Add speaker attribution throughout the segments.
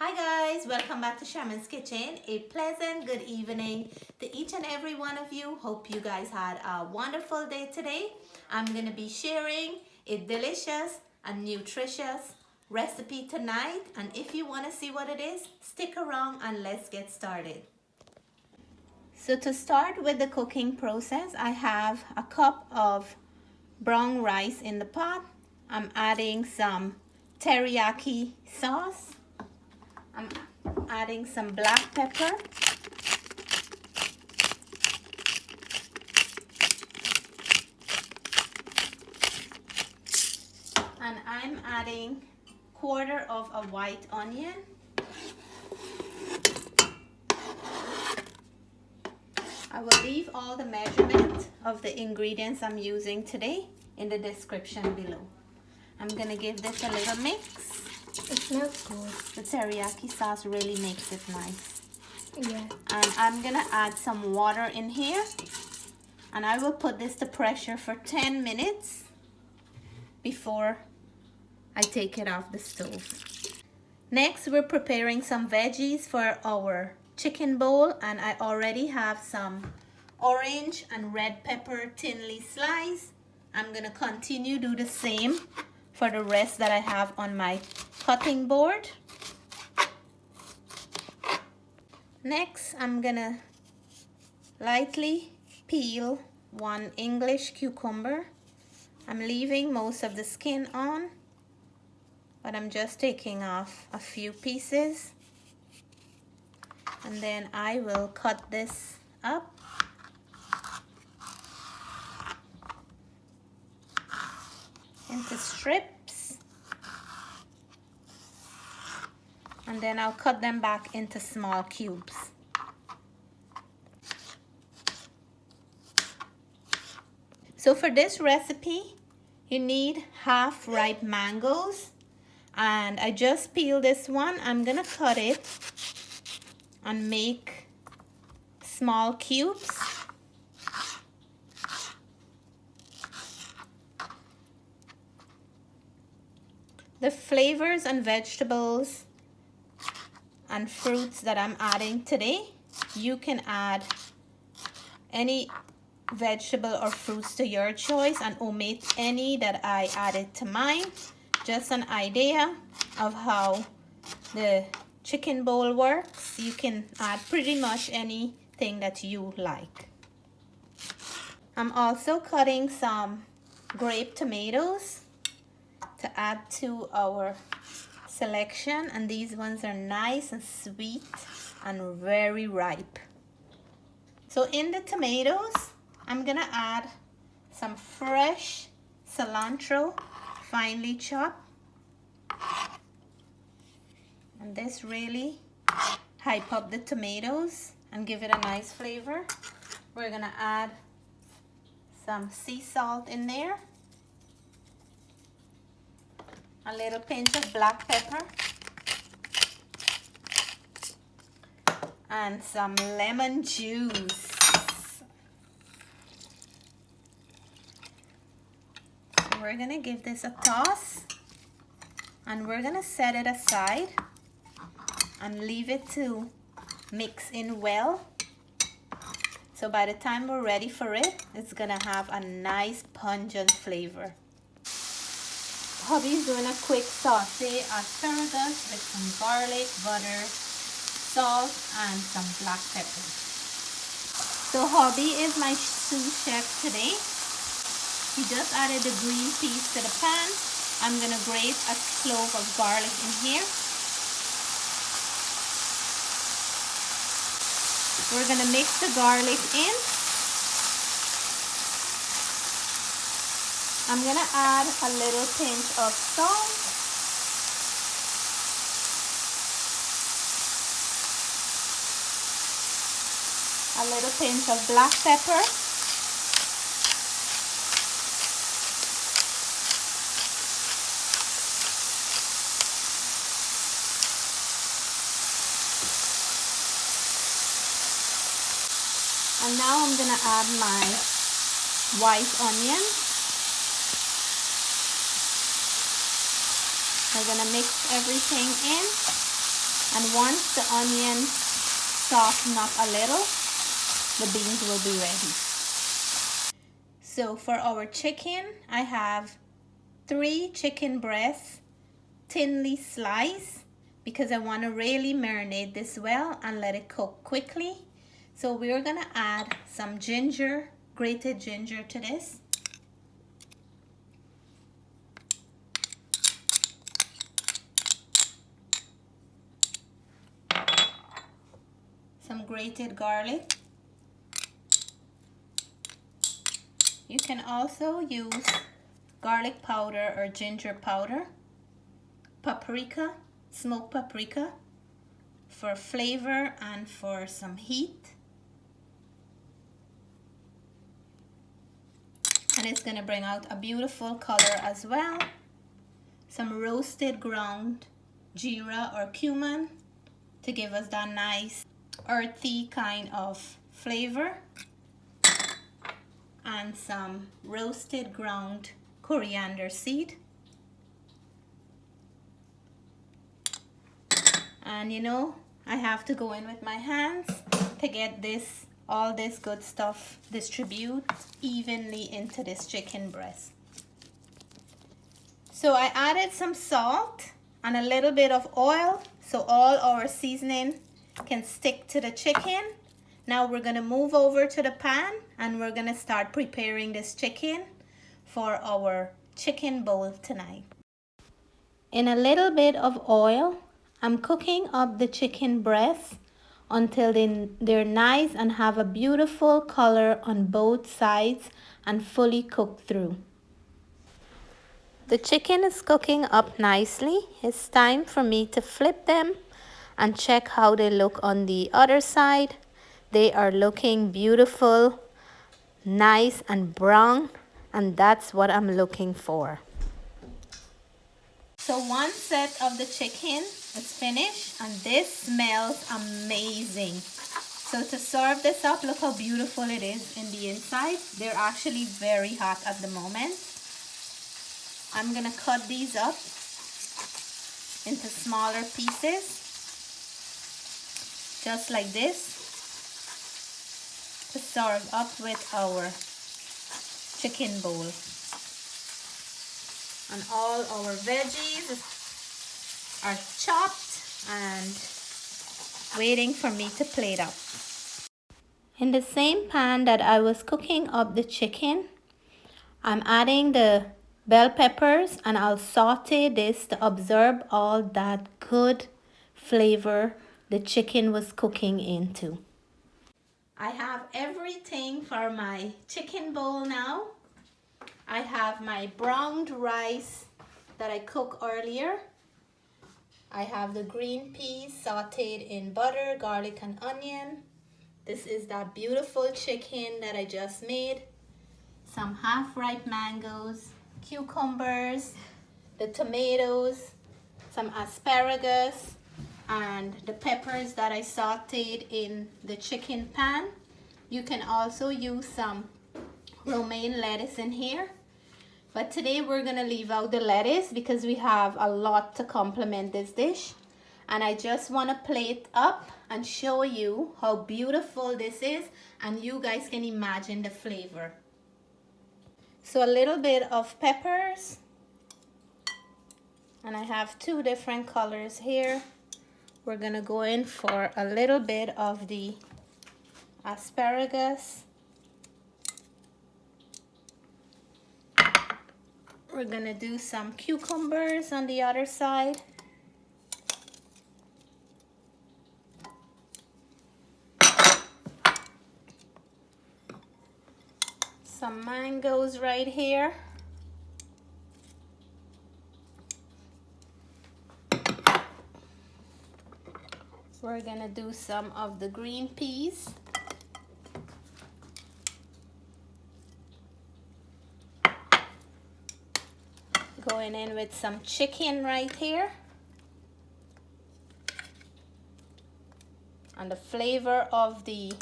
Speaker 1: Hi guys, welcome back to Shaman's Kitchen. A pleasant good evening to each and every one of you. Hope you guys had a wonderful day today. I'm going to be sharing a delicious and nutritious recipe tonight. And if you want to see what it is, stick around and let's get started. So to start with the cooking process, I have a cup of brown rice in the pot. I'm adding some teriyaki sauce. I'm adding some black pepper. And I'm adding quarter of a white onion. I will leave all the measurement of the ingredients I'm using today in the description below. I'm gonna give this a little mix.
Speaker 2: It smells good.
Speaker 1: The teriyaki sauce really makes it nice.
Speaker 2: Yeah.
Speaker 1: And I'm gonna add some water in here. And I will put this to pressure for 10 minutes before I take it off the stove. Next, we're preparing some veggies for our chicken bowl. And I already have some orange and red pepper thinly sliced. I'm gonna continue do the same for the rest that I have on my cutting board. Next, I'm gonna lightly peel one English cucumber. I'm leaving most of the skin on, but I'm just taking off a few pieces. And then I will cut this up. Into strips, and then I'll cut them back into small cubes. So for this recipe, you need half ripe mangoes, and I just peeled this one. I'm gonna cut it and make small cubes. The flavors and vegetables and fruits that I'm adding today, you can add any vegetable or fruits to your choice and omit any that I added to mine. Just an idea of how the chicken bowl works. You can add pretty much anything that you like. I'm also cutting some grape tomatoes to add to our selection, and these ones are nice and sweet and very ripe. So in the tomatoes, I'm gonna add some fresh cilantro, finely chopped, and this really hype up the tomatoes and give it a nice flavor. We're gonna add some sea salt in there, a little pinch of black pepper, and some lemon juice. So we're gonna give this a toss, and we're gonna set it aside and leave it to mix in well. So by the time we're ready for it, it's gonna have a nice pungent flavor. Hubby's doing a quick saute asparagus with some garlic, butter, salt, and some black pepper. So hubby is my sous chef today. He just added the green peas to the pan. I'm gonna grate a clove of garlic in here. We're gonna mix the garlic in. I'm gonna add a little pinch of salt. A little pinch of black pepper. And now I'm gonna add my white onion. We're gonna mix everything in And once the onion soften up a little, the beans will be ready. So for our chicken, I have 3 chicken breasts thinly sliced because I want to really marinate this well and let it cook quickly. So we're gonna add some ginger, grated ginger to this. Some grated garlic. You can also use garlic powder or ginger powder. Paprika, smoked paprika for flavor and for some heat. And it's gonna bring out a beautiful color as well. Some roasted ground jeera or cumin to give us that nice earthy kind of flavor. And some roasted ground coriander seed. And you know, I have to go in with my hands to get this, all this good stuff distribute evenly into this chicken breast. So I added some salt and a little bit of oil so all our seasoning can stick to the chicken. Now we're gonna move over to the pan and we're gonna start preparing this chicken for our chicken bowl tonight. In a little bit of oil, I'm cooking up the chicken breasts until they're nice and have a beautiful color on both sides and fully cooked through. The chicken is cooking up nicely. It's time for me to flip them and check how they look on the other side. They are looking beautiful, nice and brown, and that's what I'm looking for. So one set of the chicken is finished and this smells amazing. So to serve this up, look how beautiful it is in the inside. They're actually very hot at the moment. I'm gonna cut these up into smaller pieces, just like this, to serve up with our chicken bowl. And all our veggies are chopped and waiting for me to plate up. In the same pan that I was cooking up the chicken, I'm adding the bell peppers and I'll saute this to absorb all that good flavor the chicken was cooking into. I have everything for my chicken bowl now. I have my browned rice that I cooked earlier. I have the green peas sauteed in butter, garlic and onion. This is that beautiful chicken that I just made. Some half-ripe mangoes, cucumbers, the tomatoes, some asparagus, and the peppers that I sauteed in the chicken pan. You can also use some romaine lettuce in here. But today we're gonna leave out the lettuce because we have a lot to complement this dish. And I just wanna plate up and show you how beautiful this is and you guys can imagine the flavor. So a little bit of peppers, and I have 2 different colors here. We're gonna go in for a little bit of the asparagus. We're gonna do some cucumbers on the other side. Some mangoes right here. We're gonna do some of the green peas. Going in with some chicken right here. And the flavor of the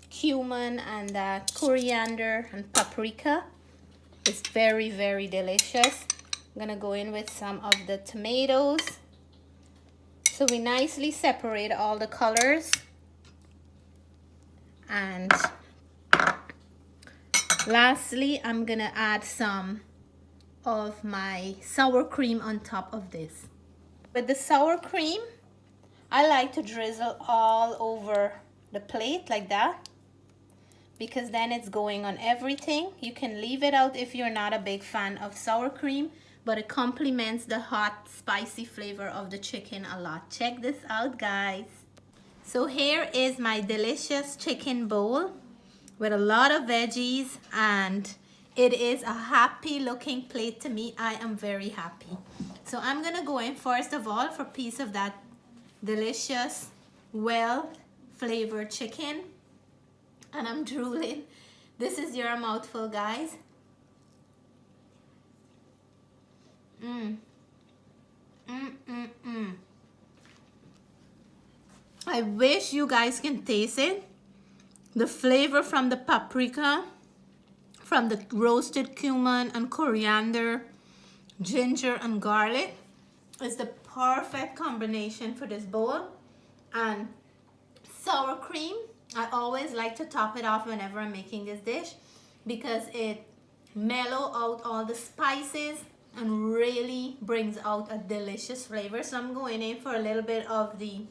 Speaker 1: cumin and the coriander and paprika is very, very delicious. I'm gonna go in with some of the tomatoes, So we nicely separate all the colors. And lastly, I'm gonna add some of my sour cream on top of this. With the sour cream, I like to drizzle all over the plate like that, because then it's going on everything. You can leave it out if you're not a big fan of sour cream, but it complements the hot, spicy flavor of the chicken a lot. Check this out, guys. So here is my delicious chicken bowl with a lot of veggies, and it is a happy looking plate to me. I am very happy. So I'm gonna go in first of all for a piece of that delicious, well flavored chicken. And I'm drooling. This is your mouthful, guys. I wish you guys can taste it. The flavor from the paprika, from the roasted cumin and coriander, ginger and garlic is the perfect combination for this bowl. And sour cream, I always like to top it off whenever I'm making this dish, because it mellows out all the spices and really brings out a delicious flavor. So I'm going in for a little bit of the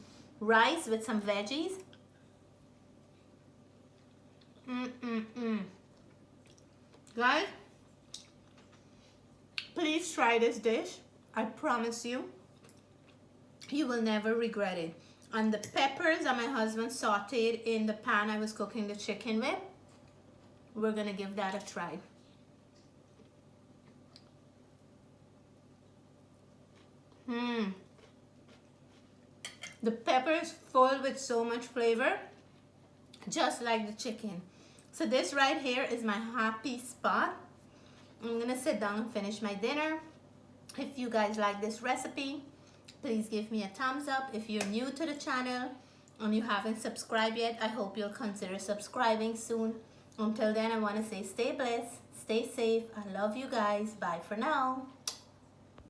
Speaker 1: rice with some veggies. Guys, please try this dish. I promise you, you will never regret it. And the peppers that my husband sauteed in the pan I was cooking the chicken with, we're gonna give that a try. The pepper is full with so much flavor, just like the chicken. So this right here is my happy spot. I'm gonna sit down and finish my dinner. If you guys like this recipe, please give me a thumbs up. If you're new to the channel and you haven't subscribed yet, I hope you'll consider subscribing soon. Until then, I want to say stay blessed, stay safe. I love you guys. Bye for now.